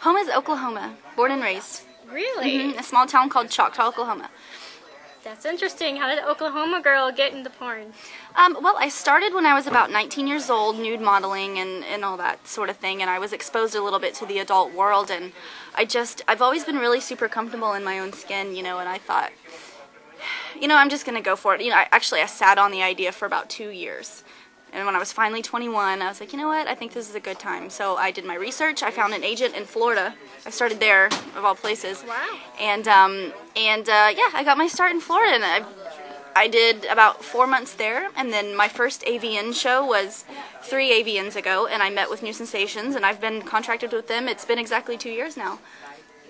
Home is Oklahoma, born and raised. Really? A small town called Choctaw, Oklahoma. That's interesting. How did an Oklahoma girl get into porn? Well, I started when I was about 19 years old, nude modeling and all that sort of thing, and I was exposed a little bit to the adult world, and I've always been really super comfortable in my own skin, and I thought, I'm just going to go for it. I sat on the idea for about 2 years. And when I was finally 21, I was like, you know what, I think this is a good time. So I did my research. I found an agent in Florida. I started there, of all places. Wow. And I got my start in Florida. And I did about 4 months there. And then my first AVN show was 3 AVNs ago. And I met with New Sensations. And I've been contracted with them. It's been exactly 2 years now.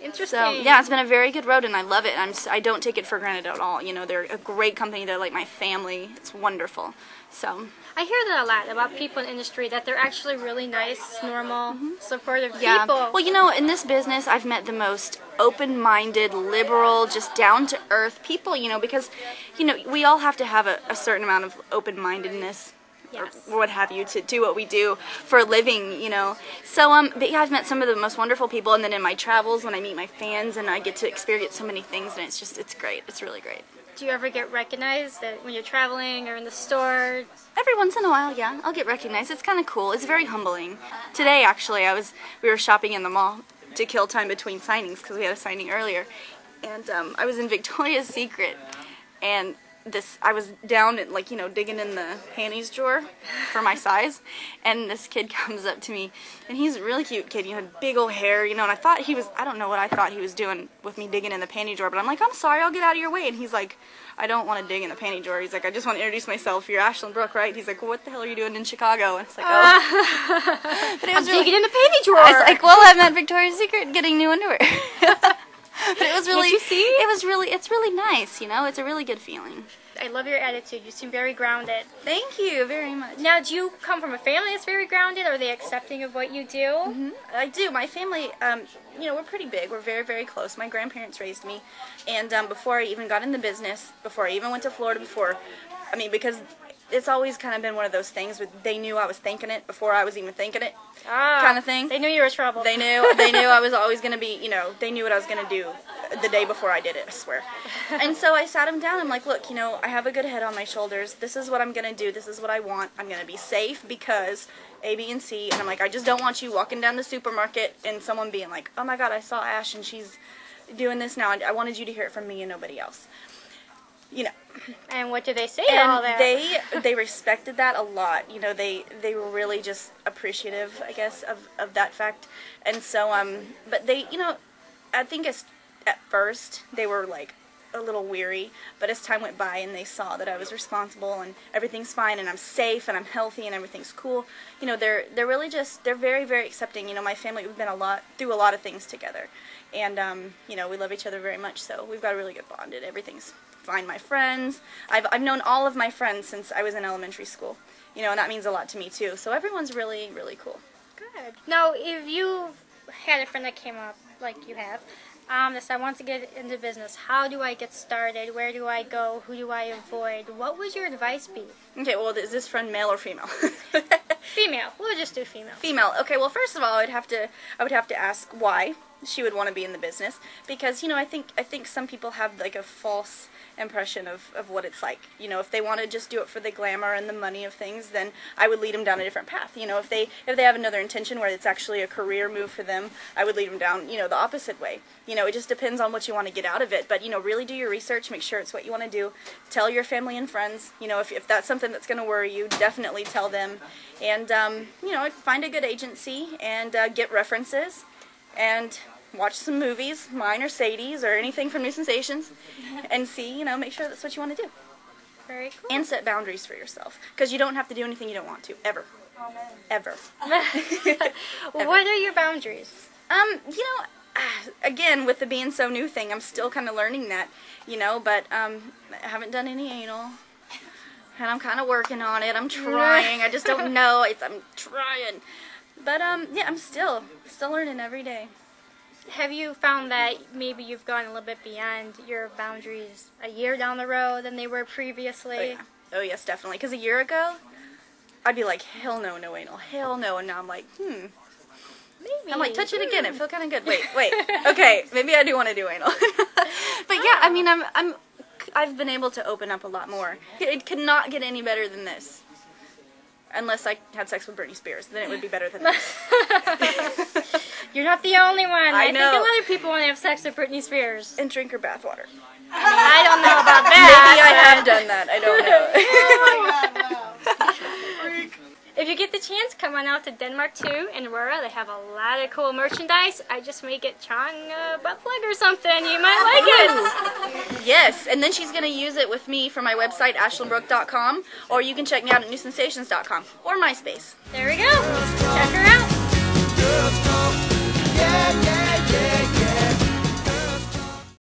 Interesting. So, yeah, it's been a very good road, and I love it. I don't take it for granted at all. They're a great company. They're like my family. It's wonderful. So I hear that a lot about people in the industry, that they're actually really nice, normal, supportive people. Well, in this business, I've met the most open-minded, liberal, just down-to-earth people, because, we all have to have a certain amount of open-mindedness. Yes. Or what have you, to do what we do for a living, So, but yeah, I've met some of the most wonderful people, and then in my travels, when I meet my fans, and I get to experience so many things, and it's great. It's really great. Do you ever get recognized when you're traveling or in the store? Every once in a while, yeah, I'll get recognized. It's kind of cool. It's very humbling. Today, actually, we were shopping in the mall to kill time between signings, because we had a signing earlier, and I was in Victoria's Secret, and I was down and digging in the panties drawer for my size, and this kid comes up to me, and he's a really cute kid. He had big old hair, and I thought I don't know what I thought he was doing with me digging in the panty drawer, but I'm like, I'm sorry, I'll get out of your way. And he's like, I don't want to dig in the panty drawer. He's like, I just want to introduce myself. You're Ashlynn Brooke, right? He's like, well, what the hell are you doing in Chicago? And it's like, oh. But I'm digging in the panty drawer. I was like, well, I'm at Victoria's Secret getting new underwear. But it was really, did you see? It's really nice, It's a really good feeling. I love your attitude. You seem very grounded. Thank you very much. Now, do you come from a family that's very grounded? Are they accepting of what you do? Mm-hmm. I do. My family, we're pretty big. We're very, very close. My grandparents raised me, and before I even got in the business, before I even went to Florida, because it's always kind of been one of those things where they knew I was thinking it before I was even thinking it, kind of thing. They knew you were trouble. They knew I was always going to be, they knew what I was going to do the day before I did it, I swear. And so I sat them down. I'm like, look, I have a good head on my shoulders. This is what I'm going to do. This is what I want. I'm going to be safe because A, B, and C. And I'm like, I just don't want you walking down the supermarket and someone being like, oh my God, I saw Ash and she's doing this now. I wanted you to hear it from me and nobody else. And what did they say to all that? They respected that a lot. They were really just appreciative, I guess, of that fact. And so, but they, I think at first they were like a little weary, but as time went by and they saw that I was responsible and everything's fine and I'm safe and I'm healthy and everything's cool, they're really just, they're very, very accepting. My family, we've been through a lot of things together, and we love each other very much, so we've got a really good bond and everything's fine. My friends, I've known all of my friends since I was in elementary school, and that means a lot to me too, so everyone's really, really cool. Good. Now, if you had a friend that came up, like you have, that said, I want to get into business, how do I get started? Where do I go? Who do I avoid? What would your advice be? Okay, well, is this friend male or female? Female. We'll just do female. Female. Okay, well, first of all, I would have to ask why she would want to be in the business, because I think some people have like a false impression of what it's like. If they want to just do it for the glamour and the money of things, then I would lead them down a different path. If they have another intention where it's actually a career move for them, I would lead them down the opposite way. It just depends on what you want to get out of it, but really do your research, make sure it's what you want to do, tell your family and friends. If that's something that's going to worry you, definitely tell them, and find a good agency and get references and watch some movies, mine or Sadie's or anything from New Sensations, and see, make sure that's what you want to do. Very cool. And set boundaries for yourself, because you don't have to do anything you don't want to, ever. Ever. What are your boundaries? Again, with the being so new thing, I'm still kind of learning that, but I haven't done any anal, and I'm kind of working on it. I'm trying. I just don't know. I'm trying. But, yeah, I'm still learning every day. Have you found that maybe you've gone a little bit beyond your boundaries a year down the road than they were previously? Oh, yeah. Oh, yes, definitely. Because a year ago, I'd be like, hell no, no anal, hell no. And now I'm like, baby. I'm like, touch it again. It felt kind of good. Wait. Okay, maybe I do want to do anal. But yeah, I mean, I've been able to open up a lot more. It could not get any better than this. Unless I had sex with Britney Spears, then it would be better than this. You're not the only one. I know. think a lot of people want to have sex with Britney Spears. And drink her bathwater. I don't know about that. Maybe I have done that. I don't know. If you get the chance, come on out to Denmark too in Aurora. They have a lot of cool merchandise. I just may get Chong a butt plug or something. You might like it. Yes, and then she's going to use it with me for my website, ashlynbrooke.com, or you can check me out at newsensations.com or MySpace. There we go. Check her